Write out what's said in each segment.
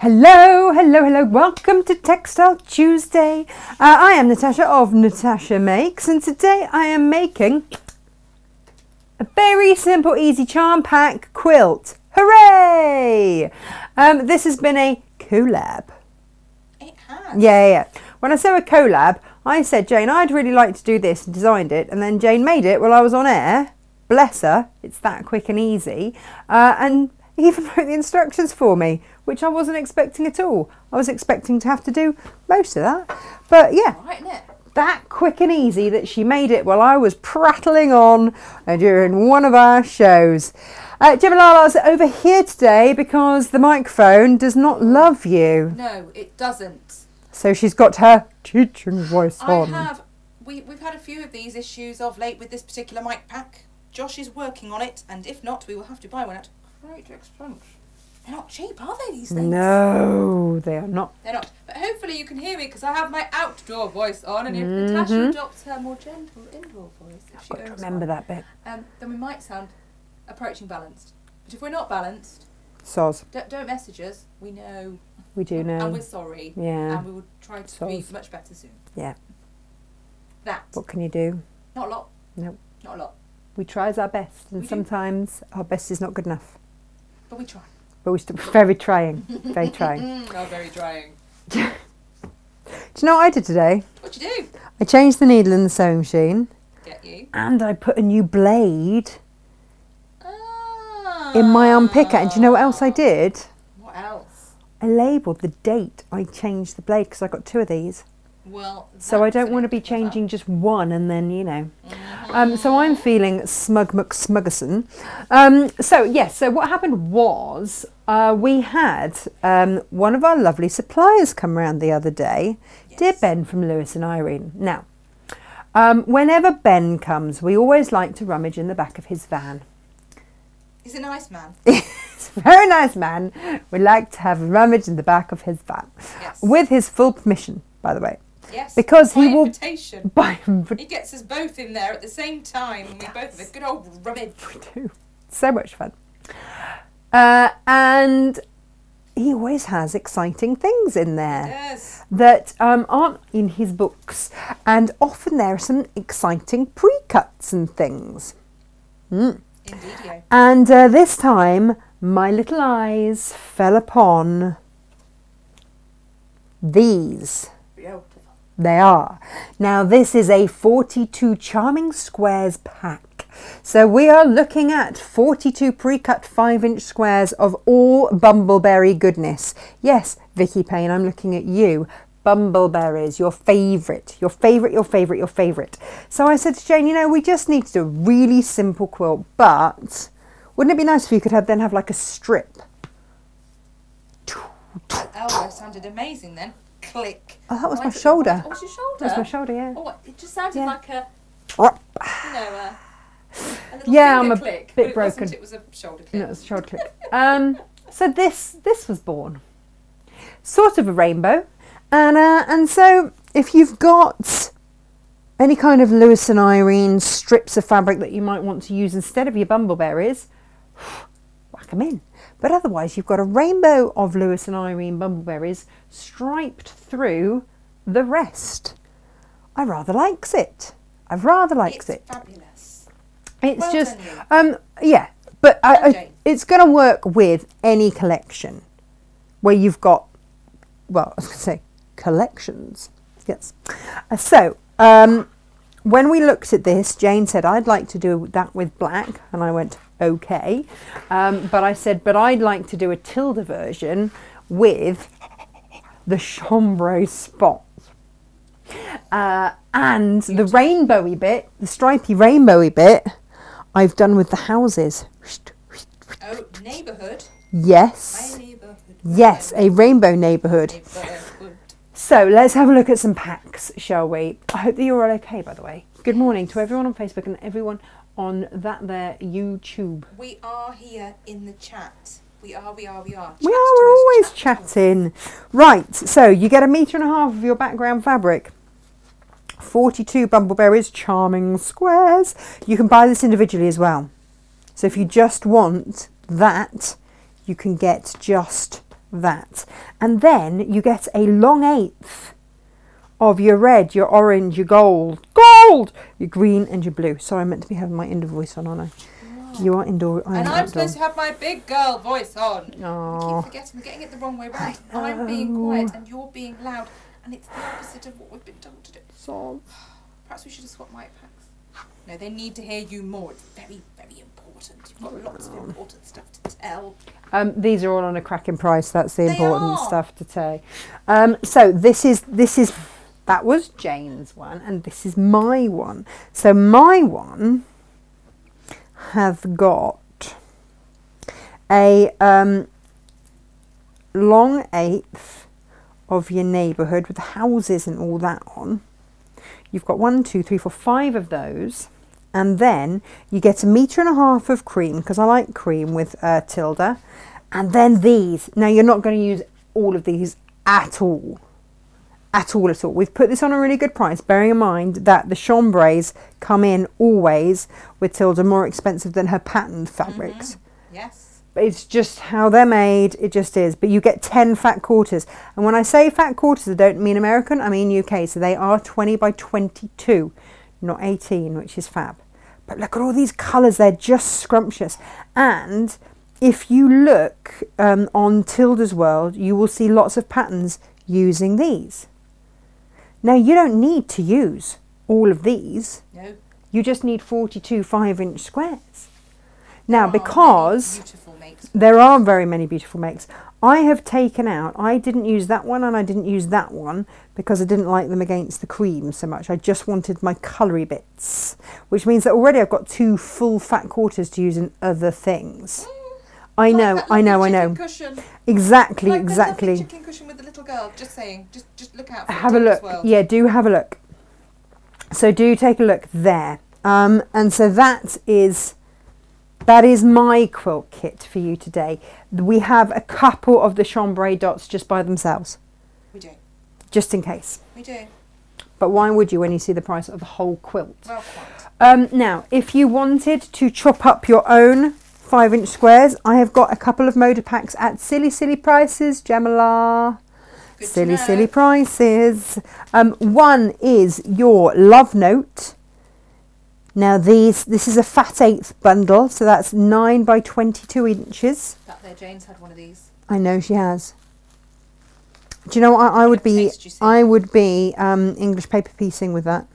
Hello, hello, hello. Welcome to Textile Tuesday. I am Natasha of Natasha Makes, and today I am making a very simple, easy charm pack quilt. Hooray! This has been a collab. It has. Yeah. When I say a collab, I said, Jane, I'd really like to do this, and designed it, and then Jane made it while I was on air. Bless her, it's that quick and easy. And even wrote the instructions for me, which I wasn't expecting at all. I was expecting to have to do most of that. But yeah, Right, isn't it? that quick and easy that she made it while I was prattling on during one of our shows. Gemalala's over here today because the microphone does not love you. No, it doesn't. So she's got her teaching voice on. We've had a few of these issues of late with this particular mic pack. Josh is working on it, and if not, we will have to buy one at great expense. They're not cheap, are they, these things? No, they are not. They're not. But hopefully you can hear me because I have my outdoor voice on, and if Natasha adopts her more gentle indoor voice, if she owns Remember one, that bit. then we might sound approaching balanced. But if we're not balanced, Soz. don't message us. We know. We do know. And we're sorry. Yeah. And we will try to be much better soon. Yeah. That. What can you do? Not a lot. No. Not a lot. We try our best, and sometimes our best is not good enough. But we try. But we're still very trying. Very trying. Oh, very trying. Do you know what I did today? What you do? I changed the needle in the sewing machine. Get you. And I put a new blade in my unpicker. And do you know what else I did? What else? I labelled the date I changed the blade because I got two of these. Well, so I don't want to be changing just one and then, you know. So I'm feeling smug McSmuggerson. So what happened was we had one of our lovely suppliers come around the other day. Yes. Dear Ben from Lewis and Irene. Now, whenever Ben comes, we always like to rummage in the back of his van. He's a nice man. He's a very nice man. We like to have a rummage in the back of his van. Yes. With his full permission, by the way. Yes, because by he will invitation. He gets us both in there at the same time, and we both have a good old rummage. We do. So much fun. And he always has exciting things in there. Yes. That aren't in his books, and often there are some exciting pre-cuts and things. Indeed, yeah. And this time, my little eyes fell upon these. They are. Now this is a 42 Charming Squares pack. So we are looking at 42 pre-cut 5-inch squares of all bumbleberry goodness. Yes, Vicky Payne, I'm looking at you. Bumbleberries, your favourite, your favourite, your favourite, your favourite. So I said to Jane, you know, we just need to do a really simple quilt, but wouldn't it be nice if you could then have like a strip? Oh, that sounded amazing then. Click. Oh, that was my shoulder. Oh, it was your shoulder? That was my shoulder, yeah. Oh, it just sounded like a, a little finger click. I'm a bit broken. It was a shoulder click. No, it was a shoulder click. So this was born. Sort of a rainbow. And so if you've got any kind of Lewis and Irene strips of fabric that you might want to use instead of your bumbleberries, whack them in. But otherwise, you've got a rainbow of Lewis and Irene bumbleberries striped through the rest. I rather likes it. I rather likes it. It's fabulous. It's well just, done, yeah. But it's going to work with any collection where you've got, well, I was going to say collections. Yes. When we looked at this, Jane said, I'd like to do that with black. And I went, okay. But I said, but I'd like to do a Tilda version with the chambray spots. And the rainbowy bit, the stripy rainbowy bit, I've done with the houses. Oh, neighbourhood? Yes. My neighbourhood. Yes, a rainbow neighbourhood. So let's have a look at some packs, shall we? I hope that you're all okay, by the way. Good morning to everyone on Facebook and everyone on that there YouTube. We are here in the chat. We are. We're always chatting. Right, so you get 1.5 meters of your background fabric. 42 bumbleberries, charming squares. You can buy this individually as well. So if you just want that, you can get just that. And then you get a long eighth of your red, your orange, your gold, your green and your blue. Sorry, I meant to be having my indoor voice on, aren't I? You are indoor. And I'm supposed to have my big girl voice on. Oh. I keep forgetting, we're getting it the wrong way round. I'm being quiet and you're being loud, and it's the opposite of what we've been told to do. So, perhaps we should have swapped mic packs. No, they need to hear you more. It's very, very important. You've got lots of important stuff to tell. these are all on a cracking price. That's the They important are. stuff to tell. So this is that was Jane's one, and this is my one. So my one has got a long eighth of your neighbourhood with the houses and all that on. You've got 1, 2, 3, 4, 5 of those, and then you get 1.5 meters of cream, because I like cream with Tilda, and then these. Now you're not going to use all of these at all. At all. We've put this on a really good price, bearing in mind that the chambrays come in always with Tilda more expensive than her patterned fabrics. Yes. But it's just how they're made, it just is. But you get 10 fat quarters. And when I say fat quarters, I don't mean American, I mean UK. So they are 20 by 22, not 18, which is fab. But look at all these colours, they're just scrumptious. And if you look on Tilda's World, you will see lots of patterns using these. Now, you don't need to use all of these. No. You just need 42 5-inch squares. Now, because there are very many beautiful makes, I have taken out, I didn't use that one and I didn't use that one because I didn't like them against the cream so much. I just wanted my coloury bits, which means that already I've got 2 full fat quarters to use in other things. I know. Cushion. Exactly, like exactly. The chicken cushion with the little girl. Just saying. Just look out for it. Have a look. Yeah, do have a look. So do take a look there. And so that is my quilt kit for you today. We have a couple of the chambray dots just by themselves. We do. Just in case. We do. But why would you when you see the price of the whole quilt? Well, quite. Now, if you wanted to chop up your own 5-inch squares, I have got a couple of motor packs at silly prices, Gemma. Silly prices. One is your Love Note. Now this is a fat 1/8 bundle, so that's 9 by 22 inches. That there, Jane's had one of these. I know she has. Do you know what I would be? I would be English paper piecing with that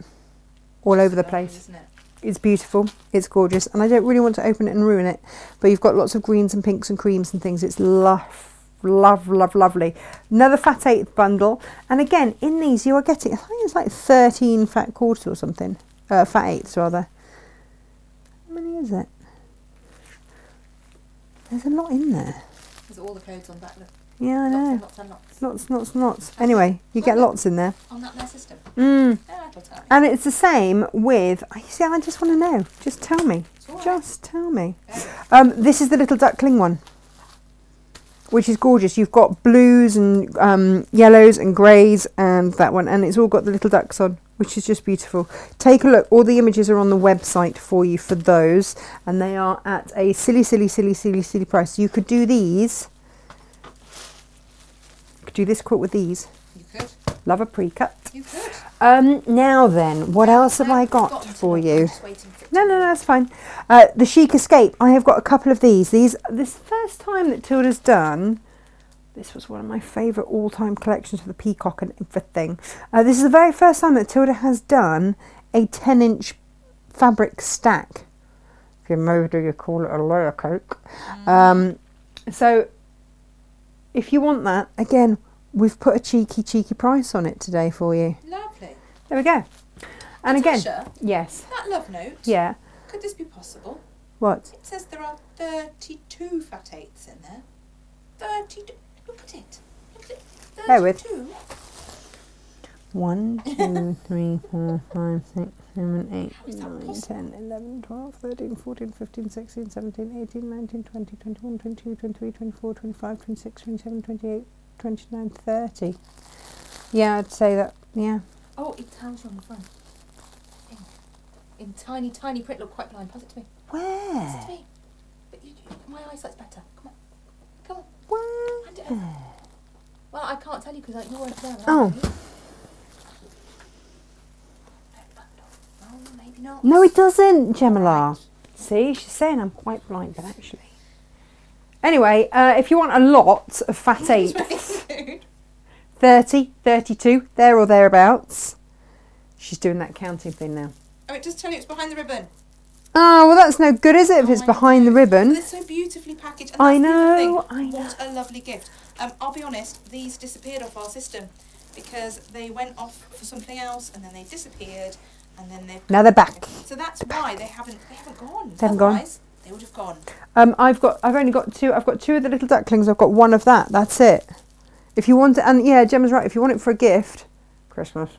all over the place. Isn't it? It's beautiful, it's gorgeous, and I don't really want to open it and ruin it, but you've got lots of greens and pinks and creams and things. It's lovely. Another fat 1/8 bundle, and again in these you are getting, I think it's like 13 fat quarters or something, fat 1/8 rather. How many is it? There's a lot in there. There's all the codes on that. Look. Yeah, I know. Lots and lots. Lots. Anyway, you get lots in there. On that their system. Mm. Yeah, that'll tell me. And it's the same with, you see, I just want to know. Just tell me. Right. Just tell me. Yeah. This is the little duckling one, which is gorgeous. You've got blues and yellows and greys and that one, and it's all got the little ducks on, which is just beautiful. Take a look. All the images are on the website for you for those, and they are at a silly price. You could do these. Do this quilt with these. You could. Love a pre-cut. You could. Now then, what else have I got for you? No, that's fine. The Chic Escape. I have got a couple of these. This is the first time that Tilda's done. This was one of my favourite all-time collections for the peacock and everything. This is the very first time that Tilda has done a 10-inch fabric stack. If you maybe you call it a layer cake. So if you want that, again, we've put a cheeky price on it today for you. Lovely. There we go. And Natasha, again, yes. that Love Note. Yeah. Could this be possible? What? It says there are 32 fat 8s in there. 32. Look at it. Look at it. 32. Bear with. 1, 2, 3, 4, 5, 6, 7, 8, 9, 10, 11, 12, 13, 14, 15, 16, 17, 18, 19, 20, 21, 22, 23, 24, 25, 26, 27, 28, 29, 30. Yeah, I'd say that, yeah. Oh, it tells you on the front. In tiny print. Look, quite blind. Pass it to me. Where? Pass it to me. But my eyesight's better. Come on. Where? Hand it over. Well, I can't tell you because you weren't there. Oh. Oh, maybe not. No, it doesn't, Gemma. See, she's saying I'm quite blind, but actually. Anyway, if you want a lot of fat eighths, 30, 32, there or thereabouts. She's doing that counting thing now. Oh, it does tell you it's behind the ribbon. Oh, well, that's no good, is it, if it's behind the ribbon? But it's so beautifully packaged. And that's the other thing. What a lovely gift. I'll be honest, these disappeared off our system because they went off for something else and then they disappeared and then they've... Now they're back. So that's why they haven't gone. They haven't gone. Otherwise, they would have gone. I've only got two. I've got two of the little ducklings. I've got one of that. That's it. If you want it, and yeah, Gemma's right. If you want it for a gift, Christmas,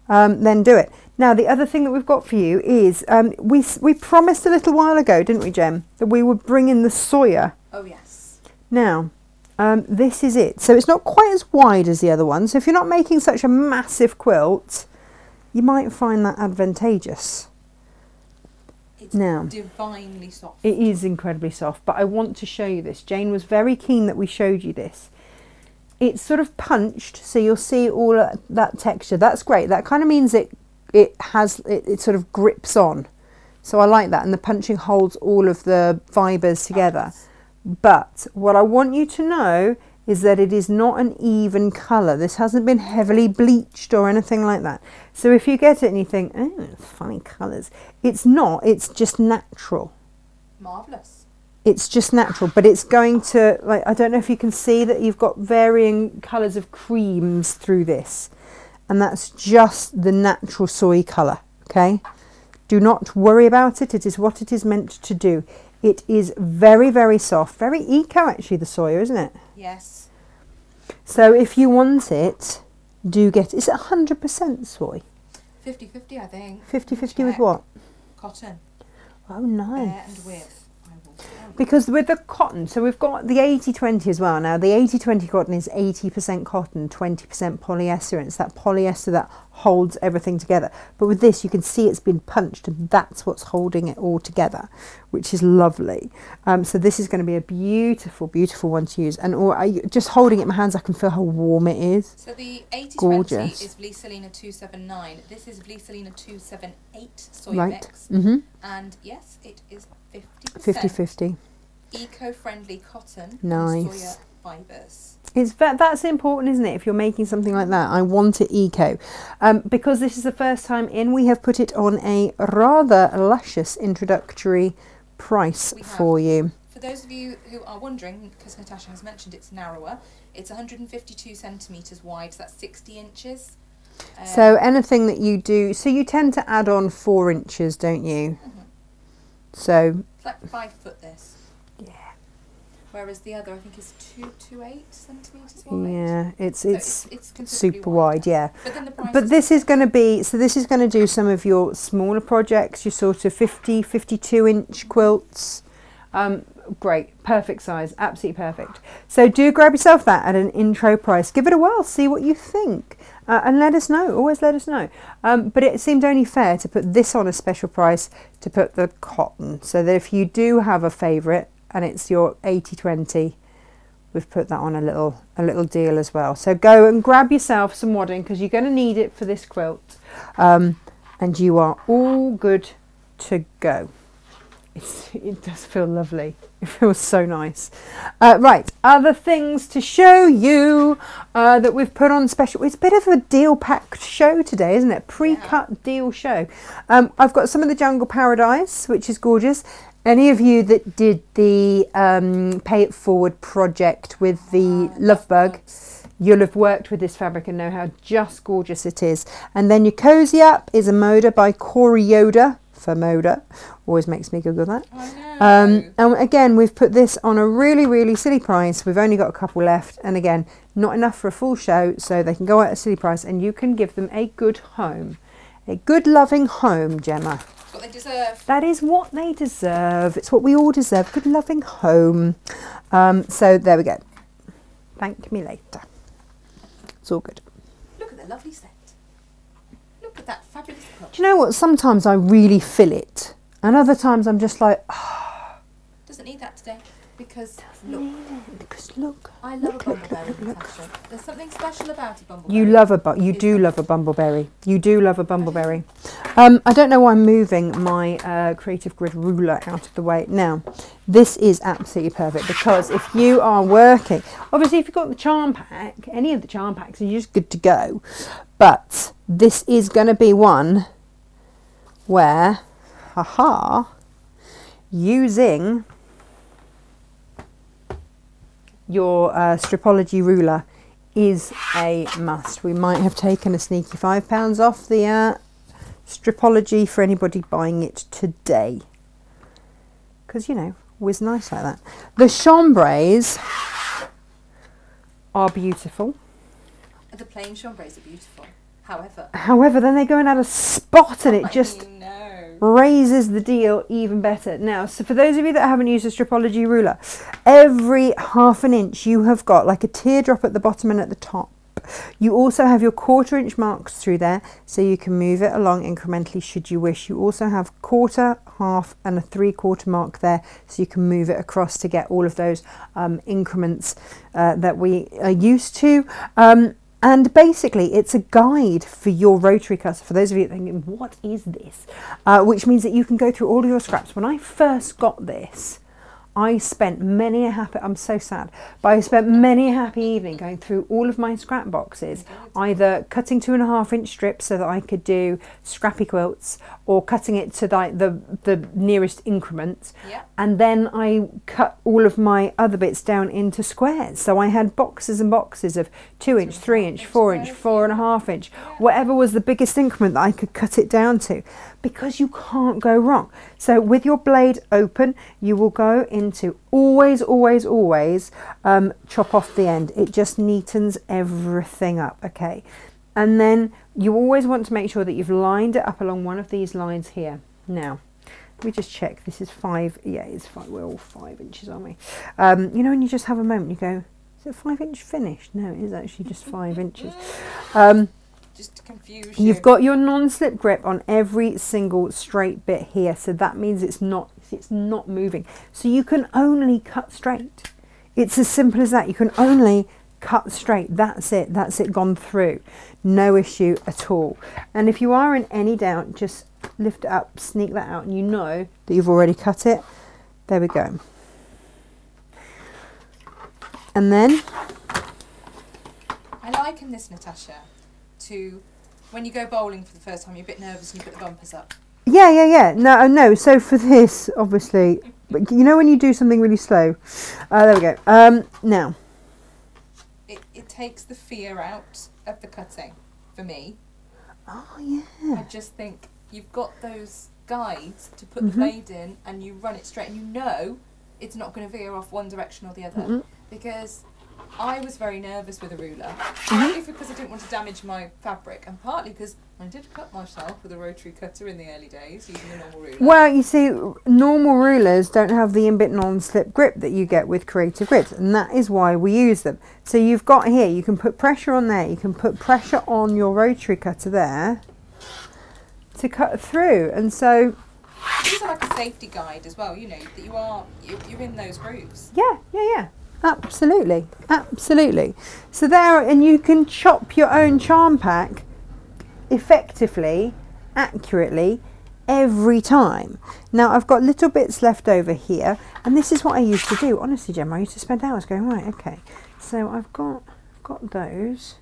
then do it. Now, the other thing that we've got for you is we promised a little while ago, didn't we, Gem, that we would bring in the Sawyer. Oh yes. Now, this is it. So it's not quite as wide as the other one. So if you're not making such a massive quilt, you might find that advantageous. It's now, divinely soft. It is incredibly soft, but I want to show you this. Jane was very keen that we showed you this. It's sort of punched, so you'll see all of that texture. That's great. That kind of means it sort of grips on. So I like that, and the punching holds all of the fibres together. But what I want you to know is that it is not an even colour. This hasn't been heavily bleached or anything like that. So if you get it and you think, oh, it's funny colours, it's not, it's just natural. Marvellous. It's just natural, but it's going to, like, I don't know if you can see that you've got varying colours of creams through this. And that's just the natural soy colour, okay? Do not worry about it. It is what it is meant to do. It is very, very soft. Very eco, actually, the Sawyer, isn't it? Yes. So if you want it, do get it. Is it 100% soy? 50-50, I think. 50-50 with what? Cotton. Oh, nice. Bare and width. Because with the cotton, so we've got the 80-20 as well. Now, the 80-20 cotton is 80% cotton, 20% polyester, and it's that polyester that holds everything together. But with this, you can see it's been punched, and that's what's holding it all together, which is lovely. So this is going to be a beautiful, beautiful one to use. And just holding it in my hands, I can feel how warm it is. So the 80-20 is Vlisolina 279. This is Vlisolina 278 soy mix. Mm-hmm. And yes, it is 50-50. Eco-friendly cotton. Nice. And Sawyer fibres. That's important, isn't it? If you're making something like that, I want it eco. Because this is the first time in, we have put it on a rather luscious introductory price for you. For those of you who are wondering, because Natasha has mentioned it's narrower, it's 152 centimetres wide, so that's 60 inches. So anything that you do, so you tend to add on 4 inches, don't you? Mm-hmm. So it's like 5 foot this. Yeah. Whereas the other, I think, is 228 centimetres wide. Yeah, it's super wide, wide, yeah. But then the price this is going to be, so this is going to do some of your smaller projects, your sort of 52 inch quilts. Great, perfect size, absolutely perfect. So do grab yourself that at an intro price. Give it a whirl, see what you think. And let us know, always let us know. But it seemed only fair to put this on a special price to put the cotton. So that if you do have a favourite and it's your 80-20, we've put that on a little deal as well. So go and grab yourself some wadding because you're going to need it for this quilt. And you are all good to go. It does feel lovely. It feels so nice. Right, other things to show you that we've put on special. It's a bit of a deal-packed show today, isn't it? Pre-cut deal show. I've got some of the Jungle Paradise, which is gorgeous. Any of you that did the Pay It Forward project with the Lovebug, you'll have worked with this fabric and know how just gorgeous it is. And then your Cozy Up is a Moda by Corey Yoda. For Moda, always makes me Google that. And again, we've put this on a really, really silly price. We've only got a couple left, and again, not enough for a full show, so they can go at a silly price, and you can give them a good home, a good, loving home, Gemma. That's what they deserve. That is what they deserve. It's what we all deserve. Good, loving home. So there we go. Thank me later. It's all good. Look at the lovely set. Look at that fabulous quilt. Do you know what? Sometimes I really feel it, and other times I'm just like, oh. doesn't need that today because look, I love a bumbleberry, Natasha. There's something special about a bumbleberry. You love you do love a bumbleberry. You do love a bumbleberry. I don't know why I'm moving my Creative Grid ruler out of the way. Now, this is absolutely perfect because if you are working, obviously if you've got the charm pack, any of the charm packs, you're just good to go. But this is going to be one where, using your Stripology ruler is a must. We might have taken a sneaky £5 off the Stripology for anybody buying it today, because, you know, was nice like that. The chambres are beautiful. The plain chambres are beautiful. However, then they go and add a spot and it just raises the deal even better. Now, so for those of you that haven't used a Stripology ruler, every ½ an inch you have got like a teardrop at the bottom and at the top. You also have your 1/4 inch marks through there, so you can move it along incrementally should you wish. You also have 1/4, ½ and a 3/4 mark there, so you can move it across to get all of those increments that we are used to. And basically, it's a guide for your rotary cutter. For those of you thinking, what is this? Which means that you can go through all of your scraps. When I first got this, I spent many a happy, I'm so sad, but I spent many a happy evening going through all of my scrap boxes, either cutting 2½ inch strips so that I could do scrappy quilts, or cutting it to like the nearest increment. And then I cut all of my other bits down into squares. So I had boxes and boxes of 2 inch, 3 inch, 4 inch, 4½ inch, whatever was the biggest increment that I could cut it down to, because you can't go wrong. So with your blade open, you will go into always chop off the end. It just neatens everything up, okay? And then you always want to make sure that you've lined it up along one of these lines here. Now, let me just check. This is 5. Yeah, it's 5. We're all 5 inches, aren't we? You know, when you just have a moment, you go, is it 5 inch finished? No, it is actually just 5 inches. Just to confuse you. You've got your non-slip grip on every single straight bit here, so that means it's not moving. So you can only cut straight. It's as simple as that. You can only cut straight. That's it gone through. No issue at all. And if you are in any doubt, just lift it up, sneak that out, and you know that you've already cut it. There we go. And then I liken this, Natasha, to when you go bowling for the first time, you're a bit nervous and you put the bumpers up. Yeah. No. So for this, obviously, but you know when you do something really slow. There we go. Now. It takes the fear out of the cutting, for me. Oh, yeah. I just think you've got those guides to put the blade in and you run it straight and you know it's not going to veer off one direction or the other. Because I was very nervous with a ruler, partly because I didn't want to damage my fabric, and partly because I did cut myself with a rotary cutter in the early days using a normal ruler. Well, you see, normal rulers don't have the in-bit non-slip grip that you get with Creative Grids, and that is why we use them. So you've got here, you can put pressure on there, you can put pressure on your rotary cutter there to cut through, and so these are like a safety guide as well, you know, that you're in those grooves. Yeah. Absolutely. So there, and you can chop your own charm pack effectively, accurately, every time. Now I've got little bits left over here, and this is what I used to do. Honestly, Gemma, I used to spend hours going, right, okay, so I've got those.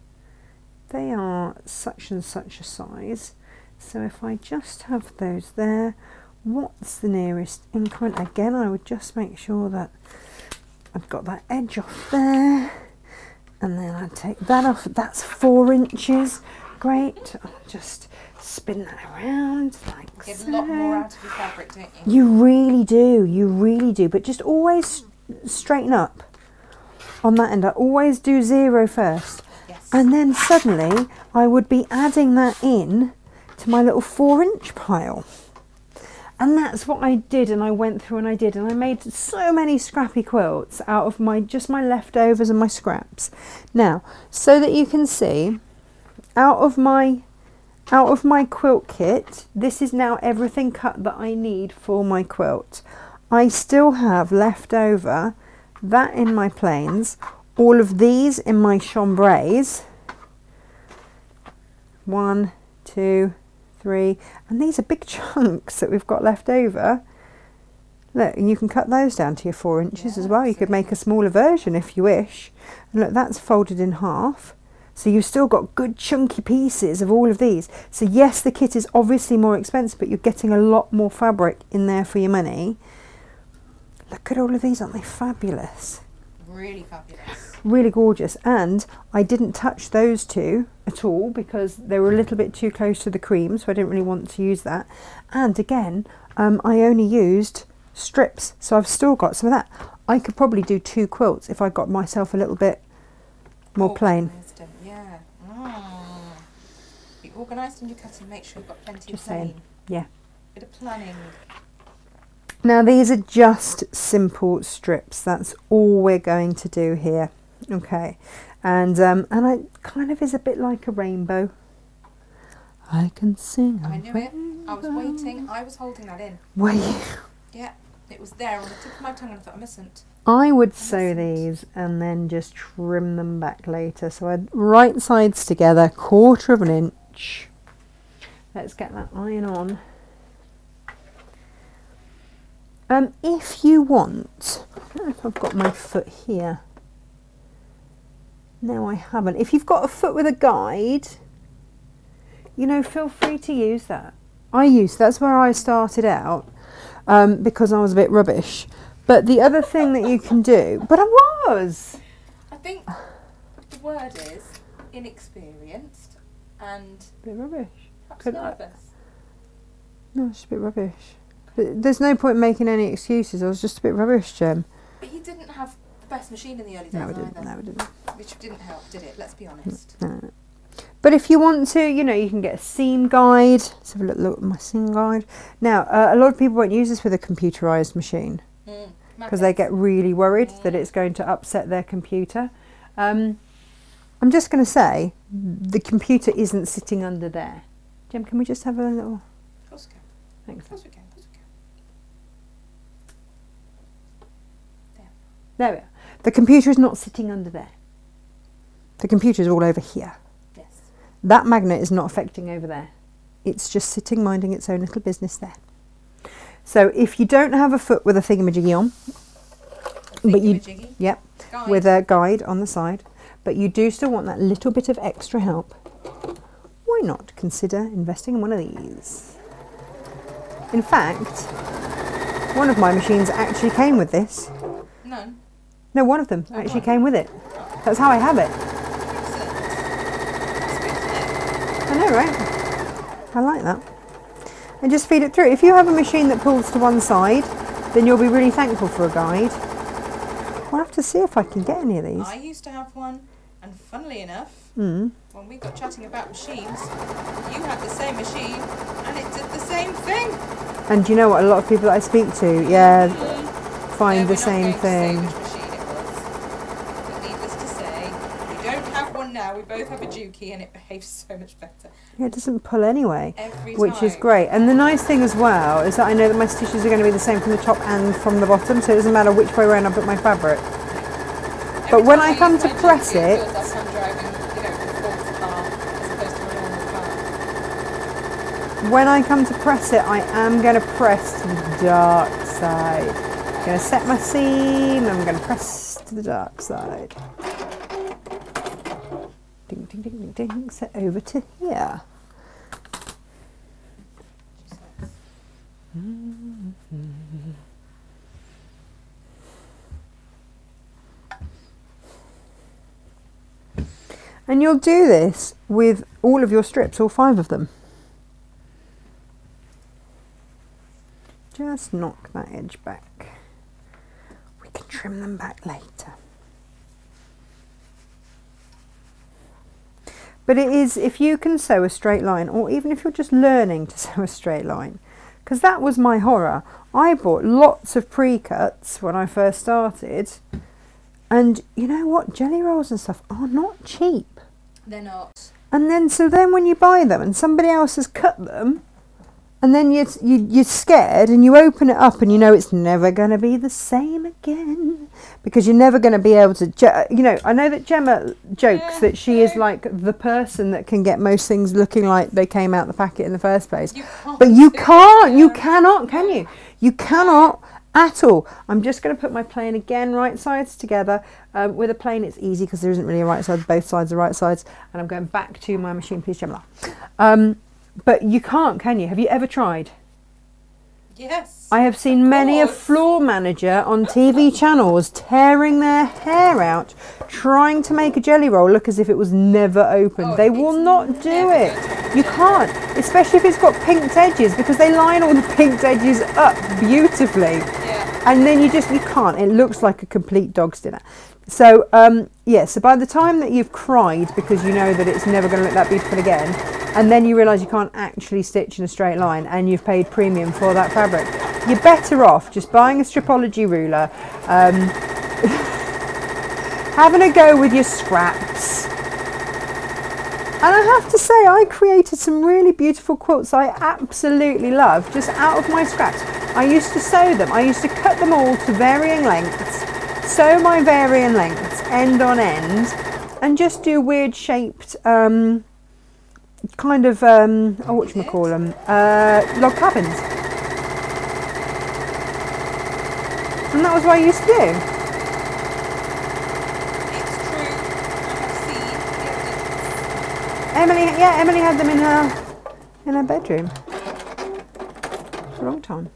They are such and such a size. So if I just have those there, what's the nearest increment? Again, I would just make sure that I've got that edge off there, and then I take that off. That's 4 inches. Great. I'll just spin that around like so. You get a lot more out of your fabric, don't you? You really do. But just always straighten up on that end. I always do 0 first. Yes. And then suddenly I would be adding that in to my little 4 inch pile. And that's what I did, and I went through and I did, and I made so many scrappy quilts out of my leftovers and my scraps. Now, so that you can see, out of my quilt kit, this is now everything cut that I need for my quilt. I still have left over that in my plains, all of these in my chambrays. 1, 2, 3, and these are big chunks that we've got left over. Look, and you can cut those down to your 4 inches as well. You could make a smaller version if you wish. And look, that's folded in half. So you've still got good chunky pieces of all of these. So yes, the kit is obviously more expensive, but you're getting a lot more fabric in there for your money. Look at all of these, aren't they fabulous? Really fabulous. Really gorgeous. And I didn't touch those two at all because they were a little bit too close to the cream, so I didn't really want to use that. And again, I only used strips, so I've still got some of that. I could probably do 2 quilts if I got myself a little bit more plain. Yeah. Be organised in your cutting, make sure you've got plenty Just of plain. saying. Yeah. Bit of planning. Now these are just simple strips. That's all we're going to do here. Okay. And it kind of is a bit like a rainbow. I can sing. I knew it. I was waiting. I was holding that in. Were you? Yeah. It was there on the tip of my tongue and I thought I mustn't. I would sew these and then just trim them back later. So I'd right sides together, 1/4 of an inch. Let's get that iron on. If you want, I don't know if I've got my foot here. No, I haven't. If you've got a foot with a guide, you know, feel free to use that. That's where I started out because I was a bit rubbish. But the other thing that you can do, but I was. I think the word is inexperienced and A bit rubbish. perhaps nervous. No, it's just a bit rubbish. There's no point making any excuses. I was just a bit rubbish, Jem. But you didn't have the best machine in the early days No, we didn't. either. No, we didn't. Which didn't help, did it? Let's be honest. No. But if you want to, you know, you can get a seam guide. Let's have a look at my seam guide. Now, a lot of people won't use this with a computerised machine because they get really worried that it's going to upset their computer. I'm just going to say the computer isn't sitting under there. Jem, can we just have a little... Of course we can. Thanks. Of course we can. There we are. The computer is not sitting under there. The computer is all over here. Yes. That magnet is not affecting over there. It's just sitting minding its own little business there. So if you don't have a foot with a thingamajiggy on, Guide. with a guide on the side, but you do still want that little bit of extra help, why not consider investing in one of these? In fact, one of my machines actually came with this. None. No, one of them actually came with it. That's how I have it. I know, right? I like that. And just feed it through. If you have a machine that pulls to one side, then you'll be really thankful for a guide. I'll have to see if I can get any of these. I used to have one, and funnily enough, when we got chatting about machines, you had the same machine, and it did the same thing. And do you know what? A lot of people that I speak to, find the same thing. Which machine it was. But needless to say, we don't have one now. We both have a Juki, and it behaves so much better. Yeah, it doesn't pull anyway, Every which time. is great. And the nice thing as well is that I know that my stitches are going to be the same from the top and from the bottom, so it doesn't matter which way around I put my fabric. But when I come to press it, when I come to press it, I am going to press to the dark side. I'm going to set my seam, I'm going to press to the dark side. Ding, ding, ding, ding, ding, set over to here. And you'll do this with all of your strips, all 5 of them. Just knock that edge back. We can trim them back later. But it is, if you can sew a straight line, or even if you're just learning to sew a straight line, because that was my horror. I bought lots of pre-cuts when I first started, and you know what, jelly rolls and stuff are not cheap. They're not. And then, so then when you buy them and somebody else has cut them, And then you're scared, and you open it up and you know it's never going to be the same again, because you're never going to be able to, you know, I know that Gemma jokes that she is like the person that can get most things looking like they came out the packet in the first place. But you can't, you cannot, can you? You cannot at all. I'm just going to put my plane again, right sides together. With a plane it's easy because there isn't really a right side, both sides are right sides. And I'm going back to my machine piece, Gemma. But you can't, can you? Have you ever tried? Yes. I have seen many a floor manager on TV channels tearing their hair out, trying to make a jelly roll look as if it was never opened. They will not do it. You can't, especially if it's got pinked edges, because they line all the pinked edges up beautifully. Yeah. And then you can't. It looks like a complete dog's dinner. So, yeah, so by the time that you've cried because you know that it's never going to look that beautiful again, and then you realise you can't actually stitch in a straight line and you've paid premium for that fabric, you're better off just buying a stripology ruler, having a go with your scraps. And I have to say, I created some really beautiful quilts I absolutely love just out of my scraps. I used to sew them. I used to cut them all to varying lengths, sew my varying lengths end on end, and just do weird shaped kind of whatchamacallem, log cabins. And that was what I used to do. It's true. I have seen Emily had them in her bedroom for a long time.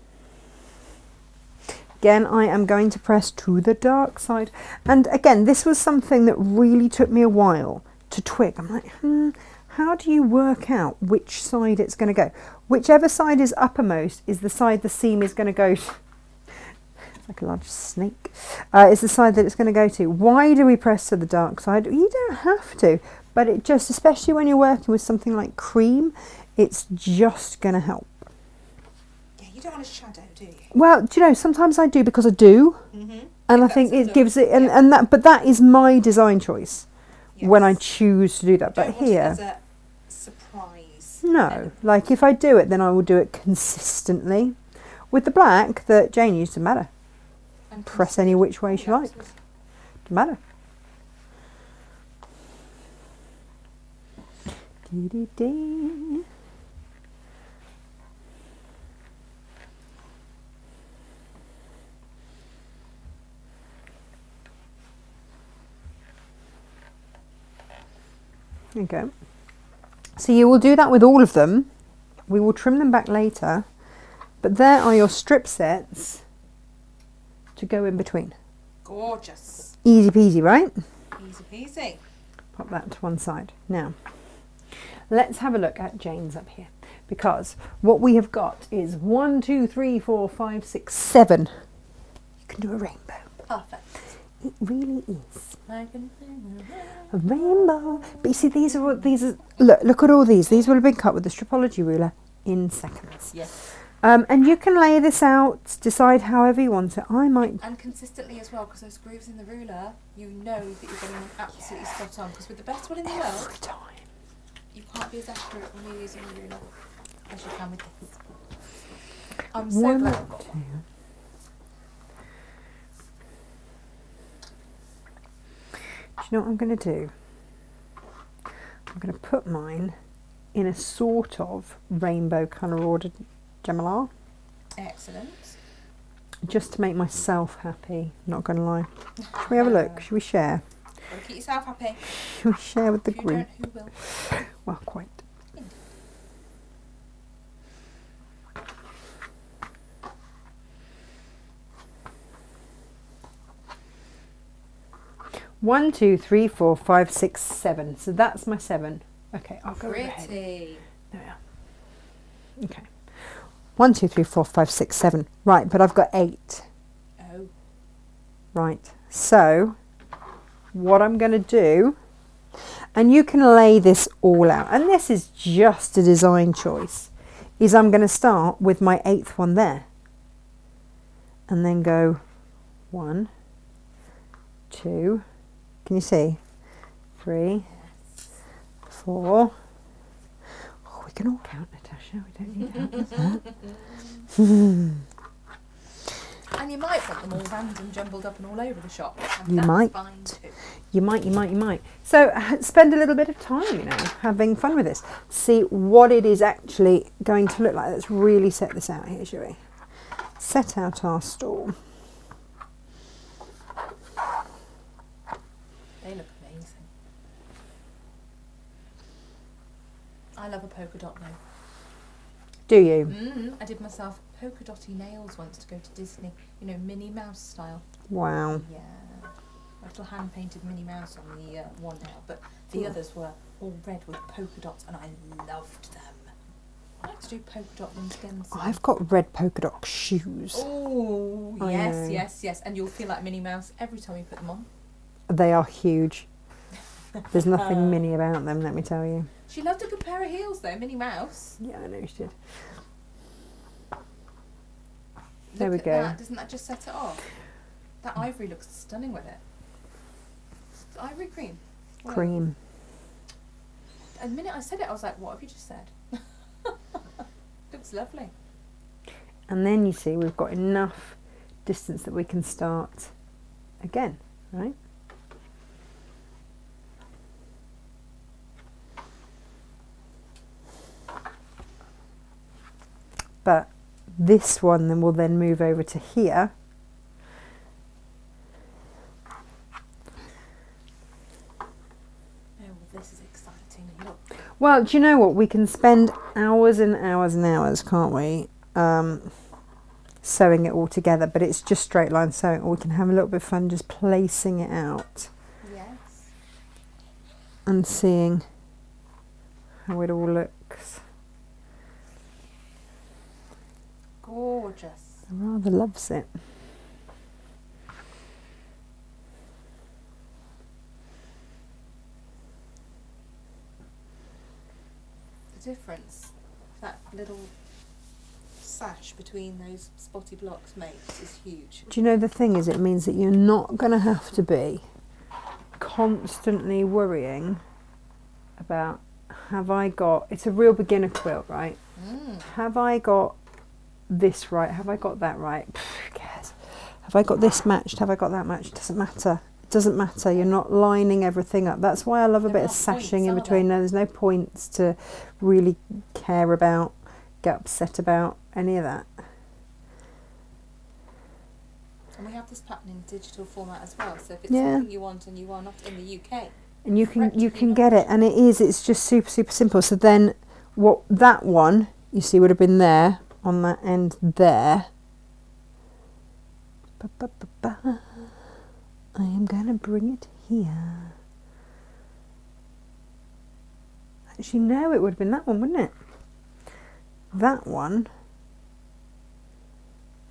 Again, I am going to press to the dark side. And again, this was something that really took me a while to twig. I'm like, how do you work out which side it's going to go? Whichever side is uppermost is the side the seam is going to go to. It's like a large snake. It's the side that it's going to go to. Why do we press to the dark side? You don't have to, but it just, especially when you're working with something like cream, it's just going to help. You don't want a shadow, do you? Well, do you know, sometimes I do because I do, and I think it gives it, and that, but that is my design choice when I choose to do that. But here, as a surprise. no, like if I do it, then I will do it consistently. With the black that Jane used, to matter. And press any which way she likes. Doesn't matter. Dee-dee-dee. There you go. So you will do that with all of them. We will trim them back later. But there are your strip sets to go in between. Gorgeous. Easy peasy, right? Easy peasy. Pop that to one side. Now, let's have a look at Jane's up here. Because what we have got is 1, 2, 3, 4, 5, 6, 7. You can do a rainbow. Perfect. It really is. A rainbow. But you see, these are look at all these. These will have been cut with the stripology ruler in seconds. Yes. And you can lay this out, decide however you want it. I might... And consistently as well, because those grooves in the ruler, you know that you're getting them absolutely spot on. Because with the best one in the world, every time, you can't be as accurate when you're using a ruler as you can with this. I'm so glad I've got one. Do you know what I'm going to do? I'm going to put mine in a sort of rainbow colour ordered Gemma. Excellent. Just to make myself happy, not going to lie. Should we have a look? Should we share? Gotta keep yourself happy. Should we share with the If you group? don't, who will? Well, quite. Indeed. One, 2, 3, 4, 5, 6, 7. So that's my 7. Okay, I'll go ahead. Pretty. There we are. Okay. 1, 2, 3, 4, 5, 6, 7. Right, but I've got 8. Oh. Right. So what I'm going to do, and you can lay this all out, and this is just a design choice, is I'm going to start with my 8th one there, and then go 1, 2. Can you see? 3, 4. Oh, we can all count, Natasha. We don't need that. And you might want them all random, jumbled up and all over the shop. And You that's might. fine too. You might. So spend a little bit of time, having fun with this. See what it is actually going to look like. Let's really set this out here, shall we? Set out our stall. They look amazing. I love a polka dot now. Do you? I did myself polka dotty nails once to go to Disney. Minnie Mouse style. Wow. Yeah. A little hand painted Minnie Mouse on the one nail, but the others were all red with polka dots, and I loved them. I like to do polka dot ones again. I've got red polka dot shoes. Oh, yes. And you'll feel like Minnie Mouse every time you put them on. They are huge. There's nothing mini about them, let me tell you. She loved a good pair of heels though, Minnie Mouse. Yeah, I know she did. Look There we at go. That. Doesn't that just set it off? That ivory looks stunning with it. It's ivory cream. Wow. Cream. The minute I said it, I was like, what have you just said? Looks lovely. And then you see we've got enough distance that we can start again, right? But this one then will then move over to here. Oh, this is exciting. Look. Well, do you know what? We can spend hours and hours and hours, can't we? Sewing it all together, but it's just straight line sewing, or we can have a little bit of fun just placing it out. Yes. And seeing how it all looks. Gorgeous. I rather loves it. The difference that little sash between those spotty blocks makes is huge. Do you know the thing is, it means that you're not going to have to be constantly worrying about, have I got, it's a real beginner quilt, right? Have I got this right? Have I got that right? Who cares? Have I got this matched? Have I got that matched? Doesn't matter. It doesn't matter. You're not lining everything up. That's why I love a bit of sashing in between. No, there's no points to really care about, get upset about, any of that. And we have this pattern in digital format as well. So if it's something you want and you are not in the UK, and you can get it, and it's just super simple. So then what that one you see would have been there on that end there. I am gonna bring it here. Actually no, it would have been that one, wouldn't it? That one.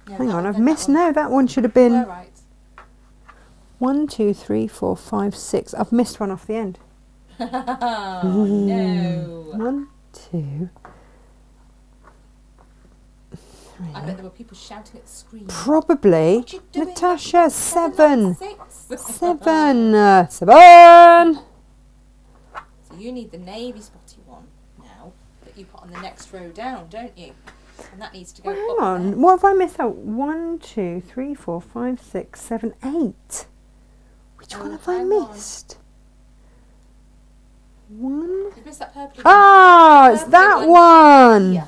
yeah, Hang on, I've missed. No, that one should have been We're right. 1, 2, 3, 4, 5, 6. I've missed one off the end. Oh, no. 1, 2. I bet there were people shouting at the screen. Probably. What you doing? Natasha, 7. 6. 7. 7. So you need the navy spotty one now that you put on the next row down, don't you? And that needs to go Well, up hang on. there. What have I missed out? 1, 2, 3, 4, 5, 6, 7, 8. Which Oh, one have I hang on. missed? 1. You've missed that purple one. Ah, it's that one. Yeah.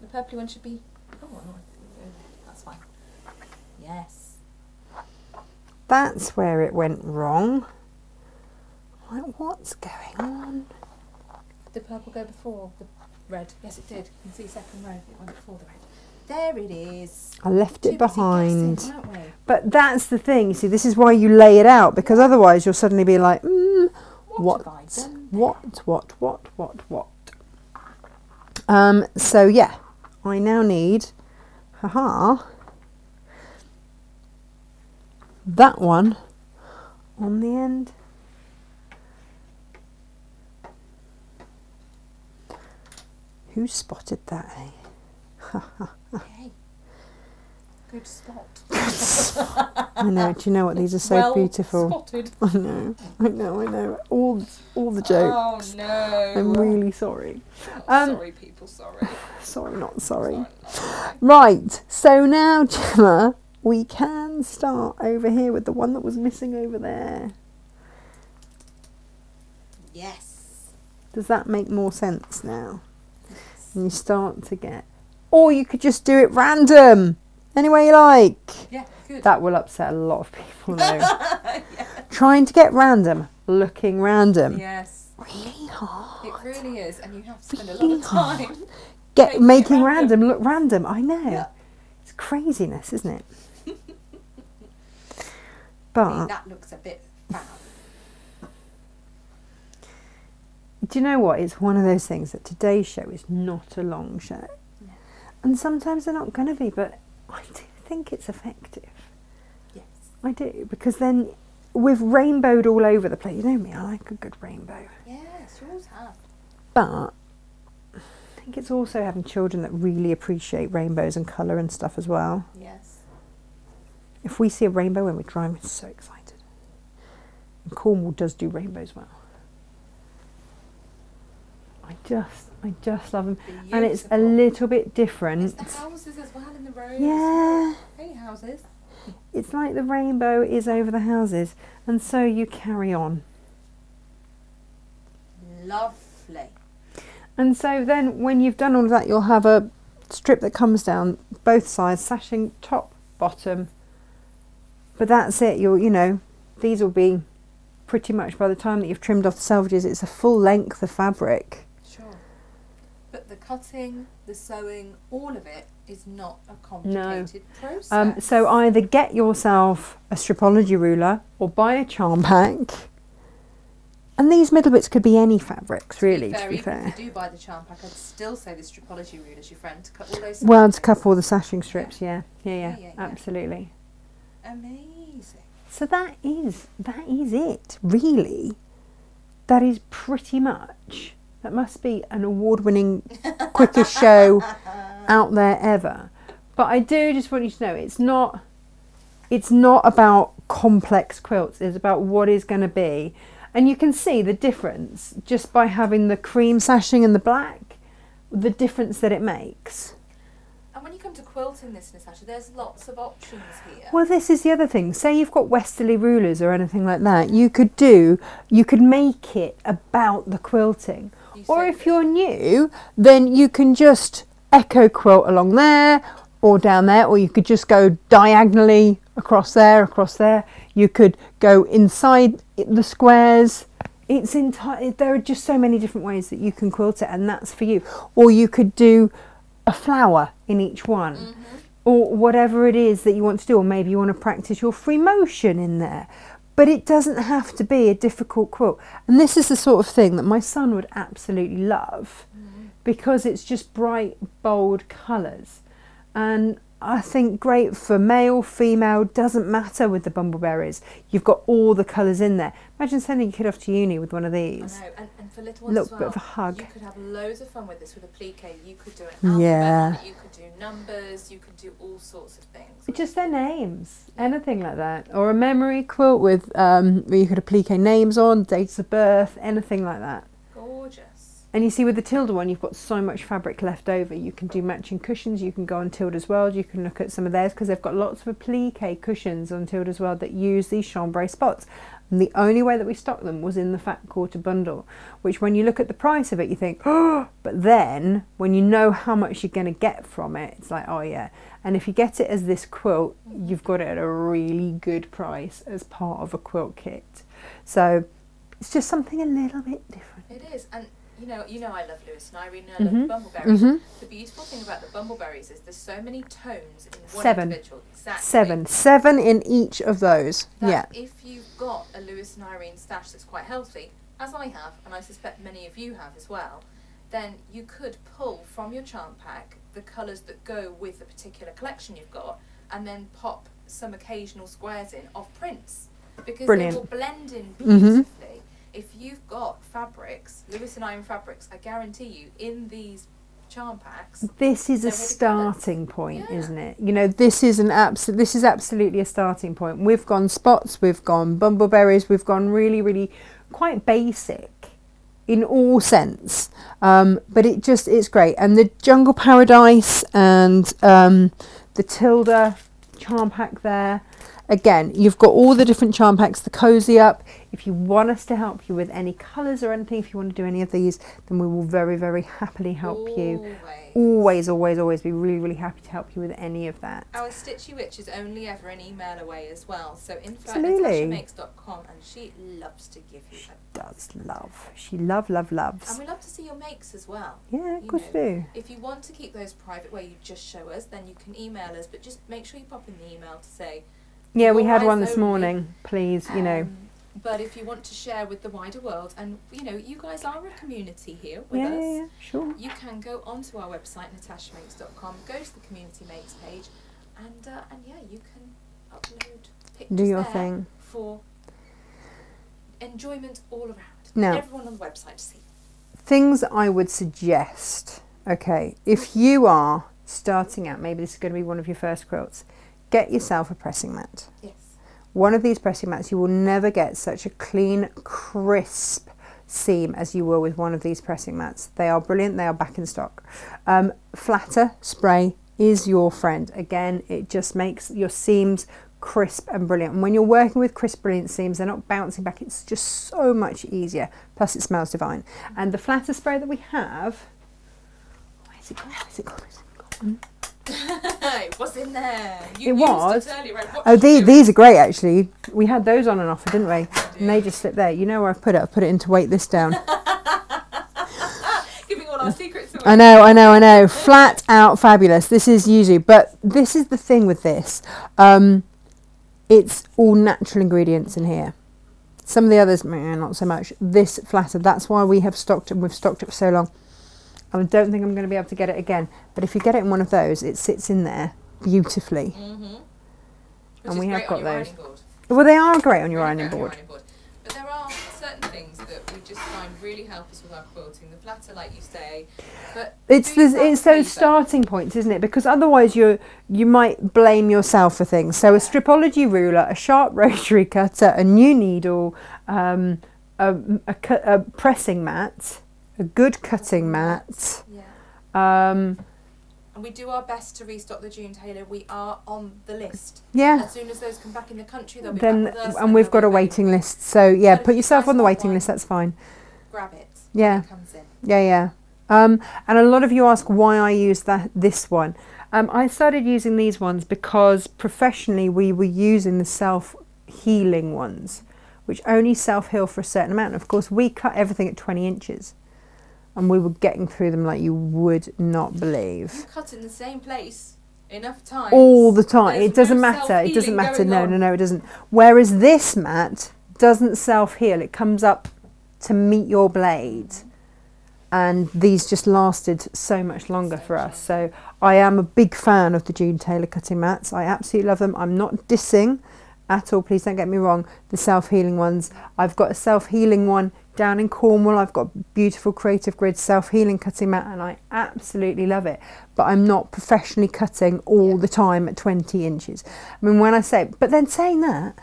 The purple one should be... Oh, no. That's fine. Yes. That's where it went wrong. Like, what's going on? Did the purple go before the red? Yes, it did. You can see second row. It went before the red. There it is. I left it Too busy behind. guessing, weren't we? But that's the thing. You see, this is why you lay it out, because otherwise you'll suddenly be like, What have I done there? what? So yeah, I now need, that one on the end. Who spotted that, eh? Okay. Good spot. I know. Do you know what? These are so well beautiful. Spotted. I know. I know. All the jokes. Oh no. I'm really sorry. Sorry, people. Sorry. Sorry, not sorry. Sorry. Right. So now, Gemma, we can start over here with the one that was missing over there. Yes. Does that make more sense now? Yes. And you start to get... Or you could just do it random. Any way you like. Yeah, good. That will upset a lot of people, though. Yeah. Trying to get random, looking random. Yes. Really hard. It really is, and you have to spend Really a lot of time making random look random. I know. Yeah. It's craziness, isn't it? I But mean, that looks a bit fab. do you know what? It's one of those things that today's show is not a long show. No. And sometimes they're not going to be, but I do think it's effective. Yes. I do, because then we've rainbowed all over the place. You know me, I like a good rainbow. Yes, you always have. But I think it's also having children that really appreciate rainbows and colour and stuff as well. Yes. If we see a rainbow when we're driving, we're so excited. And Cornwall does do rainbows well. I just love them. Beautiful. And it's a little bit different. It's the houses as well in the road. Yeah. Hey, houses. It's like the rainbow is over the houses. And so you carry on. Lovely. And so then when you've done all of that, you'll have a strip that comes down both sides, sashing top, bottom. But that's it. You know, these will be pretty much, by the time that you've trimmed off the selvages, it's a full length of fabric. Sure. But the cutting, the sewing, all of it is not a complicated process. So either get yourself a stripology ruler or buy a charm pack. And these middle bits could be any fabrics, really, to be fair. Even if you do buy the charm pack, I'd still say the stripology ruler's your friend to cut all those. Well, to cut all the sashing strips, yeah, absolutely. Amazing. So that is it, really. That is pretty much. That must be an award-winning, quickest show out there ever. But I do just want you to know it's not about complex quilts. It's about what is going to be. And you can see the difference just by having the cream sashing and the black, the difference that it makes. And when you come to quilting this, Natasha, there's lots of options here. Well, this is the other thing. Say you've got westerly rulers or anything like that. You could make it about the quilting. Or if you're new, then you can just echo quilt along there or down there, or you could just go diagonally across there. You could go inside the squares. There are just so many different ways that you can quilt it, and that's for you. Or you could do a flower in each one, or whatever it is that you want to do, or maybe you want to practice your free motion in there. But it doesn't have to be a difficult quilt. And this is the sort of thing that my son would absolutely love, because it's just bright, bold colours. And I think great for male, female, doesn't matter with the bumbleberries. You've got all the colours in there. Imagine sending your kid off to uni with one of these. I know, and for little ones as well, bit of a hug. You could have loads of fun with this with a plique. You could do an alphabet, you could do numbers, you could do all sorts of things. Just their names, anything like that. Or a memory quilt with where you could applique names on, dates of birth, anything like that. Gorgeous. And you see with the Tilda one, you've got so much fabric left over. You can do matching cushions. You can go on Tilda's World. You can look at some of theirs, because they've got lots of applique cushions on Tilda's World that use these chambray spots. And the only way that we stocked them was in the fat quarter bundle, which when you look at the price of it, you think, oh, but then when you know how much you're going to get from it, it's like, oh yeah. And if you get it as this quilt, you've got it at a really good price as part of a quilt kit. So it's just something a little bit different. It is. And you know I love Lewis and Irene and I love the bumbleberries. The beautiful thing about the bumbleberries is there's so many tones in one individual. Exactly. Seven in each of those. That if you've got a Lewis and Irene stash that's quite healthy, as I have, and I suspect many of you have as well, then you could pull from your charm pack the colours that go with the particular collection you've got, and then pop some occasional squares in of prints, because they will blend in beautifully. If you've got fabrics, Lewis and Irene fabrics, I guarantee you, in these charm packs. This is a They're starting point, Yeah. isn't it? You know, this is absolutely a starting point. We've gone spots, we've gone bumbleberries, we've gone really, really quite basic in all sense. But it's great. And the Jungle Paradise and the Tilda charm pack there. Again, you've got all the different charm packs, the Cozy Up. If you want us to help you with any colours or anything, if you want to do any of these, then we will very, very happily help you. Always, always, always be really, really happy to help you with any of that. Our Stitchy Witch is only ever an email away as well. So Absolutely. info@natashamakes.com, and she loves to give you Does love. She loves. And we love to see your makes as well. Yeah, of course you do. If you want to keep those private where you just show us, then you can email us, but just make sure you pop in the email to say, Yeah, we your had eyes one this only. morning, please, you know. But if you want to share with the wider world, and you know, you guys are a community here with us. Yeah, sure. You can go onto our website, natashamakes.com, go to the community makes page, and yeah, you can upload pictures Do your there thing. for enjoyment all around. Now, everyone on the website to see. Things I would suggest, okay, if you are starting out, maybe this is going to be one of your first quilts, get yourself a pressing mat. Yes. One of these pressing mats, you will never get such a clean, crisp seam as you will with one of these pressing mats. They are brilliant. They are back in stock. Flatter spray is your friend. Again, it just makes your seams crisp and brilliant. And when you're working with crisp, brilliant seams, they're not bouncing back. It's just so much easier. Plus, it smells divine. And the flatter spray that we have, where's it gone? Where's it gone? Where's it gone? It was in there. It You was. used it earlier, right? Oh, these are great actually. We had those on and offer, didn't we? And they just slipped there. You know where I've put it? I've put it in to weight this down. Giving all our secrets away. I know. Flat out fabulous. This is usually, but this is the thing with this. It's all natural ingredients in here. Some of the others, not so much. This flatter, that's why we have stocked it, and we've stocked it for so long. And I don't think I'm going to be able to get it again. But if you get it in one of those, it sits in there beautifully. And we have got those. Well, they are great on your ironing board. But there are certain things that we just find really help us with our quilting. The flatter, like you say. But It's those starting points, isn't it? Because otherwise you might blame yourself for things. So a stripology ruler, a sharp rotary cutter, a new needle, a pressing mat, a good cutting mat. Yeah. And we do our best to restock the June Taylor. We are on the list. Yeah. As soon as those come back in the country, they'll be Then back with us. and we've got a waiting list. So yeah, But put if you yourself guys on the want waiting one, list. That's fine. Grab it. Yeah. When it comes in. Yeah. And a lot of you ask why I use this one. I started using these ones because professionally we were using the self-healing ones, which only self-heal for a certain amount. Of course, we cut everything at 20 inches. And we were getting through them like you would not believe. You cut in the same place enough times. All the time. There's It doesn't no matter. It doesn't matter. self-healing going on. No, it doesn't. Whereas this mat doesn't self-heal. It comes up to meet your blade. And these just lasted so much longer for us. So I am a big fan of the June Taylor cutting mats. I absolutely love them. I'm not dissing at all. Please don't get me wrong. The self-healing ones. I've got a self-healing one down in Cornwall. I've got beautiful Creative Grid self-healing cutting mat and I absolutely love it. But I'm not professionally cutting all the time at 20 inches. I mean, when I say, but then saying that,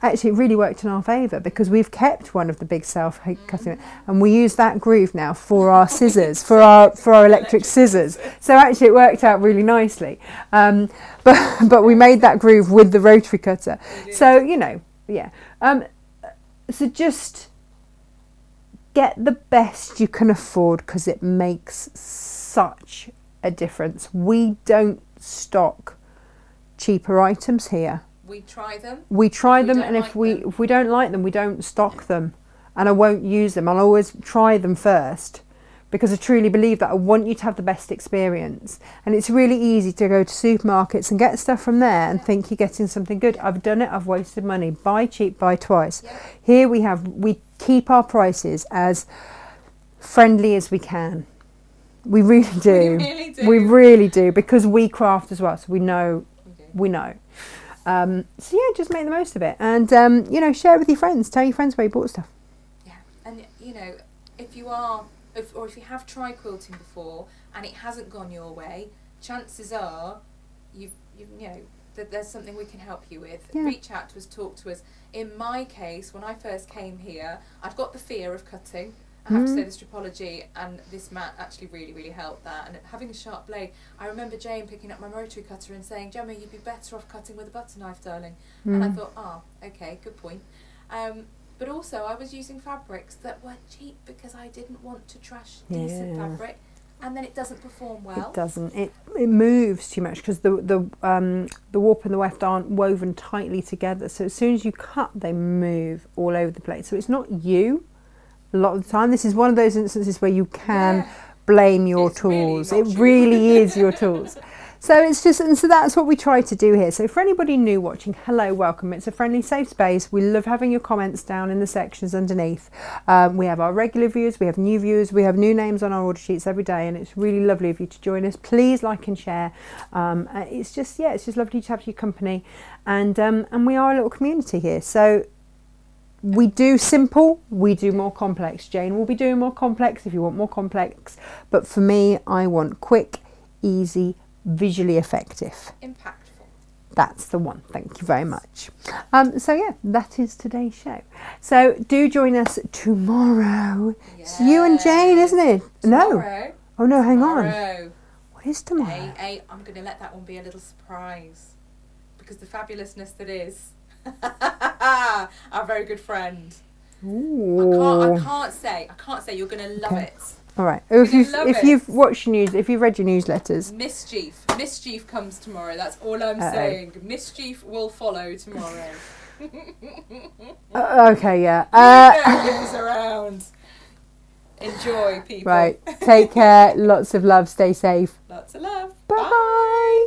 actually it really worked in our favour because we've kept one of the big self-cutting and we use that groove now for our scissors, for our electric scissors. So actually it worked out really nicely. But we made that groove with the rotary cutter. So, you know, yeah. So just get the best you can afford because it makes such a difference. We don't stock cheaper items here. We try them. We try them, and like if we don't like them, we don't stock them, and I won't use them. I'll always try them first because I truly believe that I want you to have the best experience. And it's really easy to go to supermarkets and get stuff from there and think you're getting something good. I've done it. I've wasted money. Buy cheap, buy twice. Yeah. Here we keep our prices as friendly as we can. We really do. We really do. We really do because we craft as well, so we know. We know. So yeah, just make the most of it, and you know, share with your friends. Tell your friends where you bought stuff. Yeah, and you know, if you are or if you have tried quilting before and it hasn't gone your way, chances are you know that there's something we can help you with. Yeah. Reach out to us, talk to us. In my case, when I first came here, I'd got the fear of cutting. I have to say the stripology and this mat actually really helped that. And having a sharp blade, I remember Jane picking up my rotary cutter and saying, Gemma, you'd be better off cutting with a butter knife, darling. And I thought, okay, good point. But also I was using fabrics that were cheap because I didn't want to trash decent fabric. And then it doesn't perform well. It doesn't. It moves too much because the warp and the weft aren't woven tightly together. So as soon as you cut, they move all over the place. So it's not you. A lot of the time, this is one of those instances where you can blame your tools. Really, it really is your tools. So it's just, and so that's what we try to do here. So for anybody new watching, hello, welcome. It's a friendly, safe space. We love having your comments down in the sections underneath. We have our regular viewers, we have new viewers, we have new names on our order sheets every day, and it's really lovely of you to join us. Please like and share. It's just lovely to have your company, and we are a little community here. So we do simple, we do more complex. Jane will be doing more complex if you want more complex, but for me, I want quick, easy, visually effective. Impactful. That's the one. Thank you very much. So yeah, that is today's show. So do join us tomorrow. It's you and Jane, isn't it? Tomorrow. No. Oh no, hang Tomorrow. on. What is tomorrow? Hey, I'm going to let that one be a little surprise because the fabulousness that is our very good friend. Ooh. I can't say. You're going to love it. All right. If you've watched your news, if you've read your newsletters, mischief comes tomorrow. That's all I'm saying. Mischief will follow tomorrow. Okay, yeah. Who's around? Enjoy, people. Right. Take care. Lots of love. Stay safe. Lots of love. Bye.